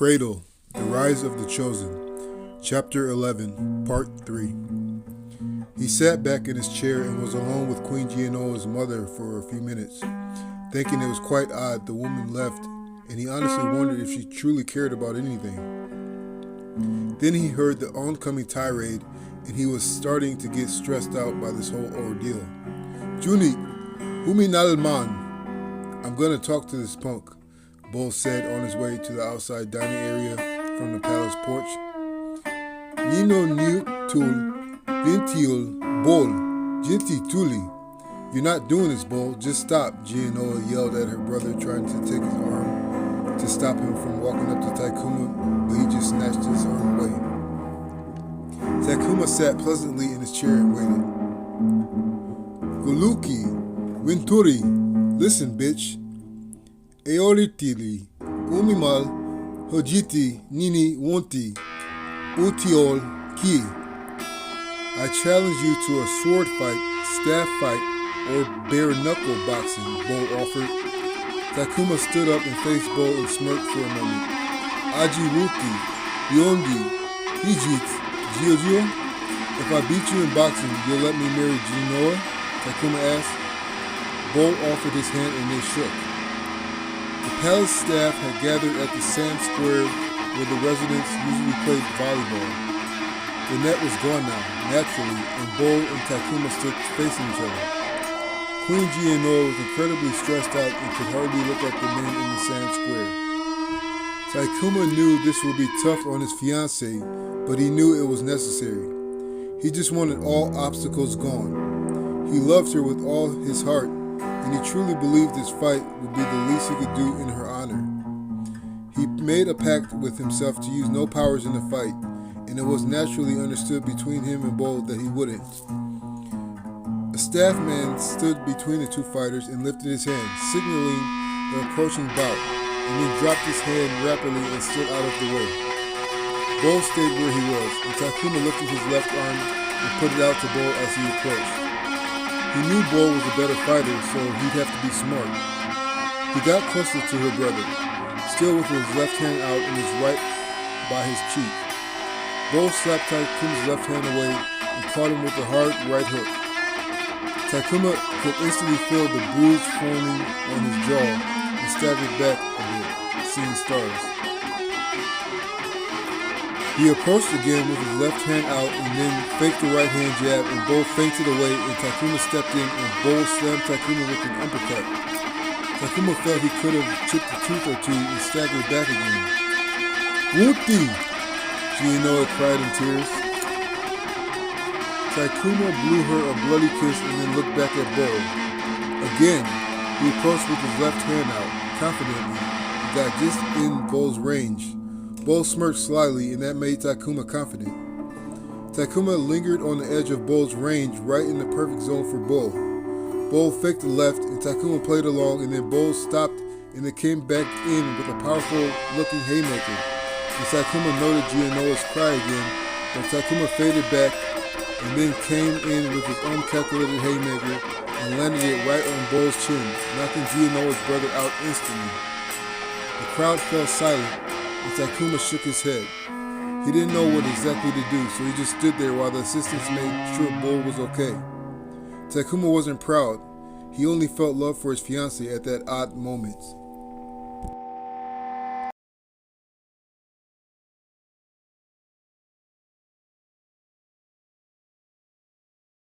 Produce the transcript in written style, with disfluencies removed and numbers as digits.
Cradle, The Rise of the Chosen, Chapter 11, Part 3. He sat back in his chair and was alone with Queen Gianoa's mother for a few minutes, thinking it was quite odd the woman left, and he honestly wondered if she truly cared about anything. Then he heard the oncoming tirade, and he was starting to get stressed out by this whole ordeal. "Juni, huminal man. I'm gonna talk to this punk," Bull said on his way to the outside dining area from the palace porch. "Nino new tool, vintil, Bull, jinti tuli. You're not doing this, Bull. Just stop," Gianoa yelled at her brother, trying to take his arm to stop him from walking up to Takuma, but he just snatched his arm away. Takuma sat pleasantly in his chair and waited. "Guluki, Venturi, listen, bitch. Eolitili, Umimal, Hojiti, Nini, Wonti, Utiol, Ki. I challenge you to a sword fight, staff fight, or bare knuckle boxing," Bull offered. Takuma stood up and faced Bull and smirked for a moment. "Aji Ruki, Yondi, Hijit, Giojo? If I beat you in boxing, you'll let me marry Gianoa?" Takuma asked. Bull offered his hand and they shook. The palace staff had gathered at the sand square where the residents usually played volleyball. The net was gone now, naturally, and Bull and Takuma stood facing each other. Queen Gianoa was incredibly stressed out and could hardly look at the men in the sand square. Takuma knew this would be tough on his fiancée, but he knew it was necessary. He just wanted all obstacles gone. He loved her with all his heart, and he truly believed this fight would be the least he could do in her honor. He made a pact with himself to use no powers in the fight, and it was naturally understood between him and Bull that he wouldn't. A staff man stood between the two fighters and lifted his hand, signaling the approaching bout, and then dropped his hand rapidly and stood out of the way. Bull stayed where he was, and Takuma lifted his left arm and put it out to Bull as he approached. He knew Bull was a better fighter, so he'd have to be smart. He got closer to her brother, still with his left hand out and his right by his cheek. Bull slapped Takuma's left hand away and caught him with a hard right hook. Takuma could instantly feel the bruise forming on his jaw and staggered back a bit, seeing stars. He approached again with his left hand out and then faked the right hand jab, and Bull fainted away, and Takuma stepped in and Bull slammed Takuma with an uppercut. Takuma felt he could have chipped a tooth or two and staggered back again. "Wuti!" Gianoa cried in tears. Takuma blew her a bloody kiss and then looked back at Bull. Again, he approached with his left hand out, confidently, and got just in Bull's range. Bull smirked slyly, and that made Takuma confident. Takuma lingered on the edge of Bull's range, right in the perfect zone for Bull. Bull faked the left, and Takuma played along, and then Bull stopped and then came back in with a powerful-looking haymaker. And Takuma noted Gianoa's cry again, but Takuma faded back and then came in with his own calculated haymaker and landed it right on Bull's chin, knocking Gianoa's brother out instantly. The crowd fell silent, and Takuma shook his head. He didn't know what exactly to do, so he just stood there while the assistants made sure Bull was okay. Takuma wasn't proud. He only felt love for his fiancée at that odd moment.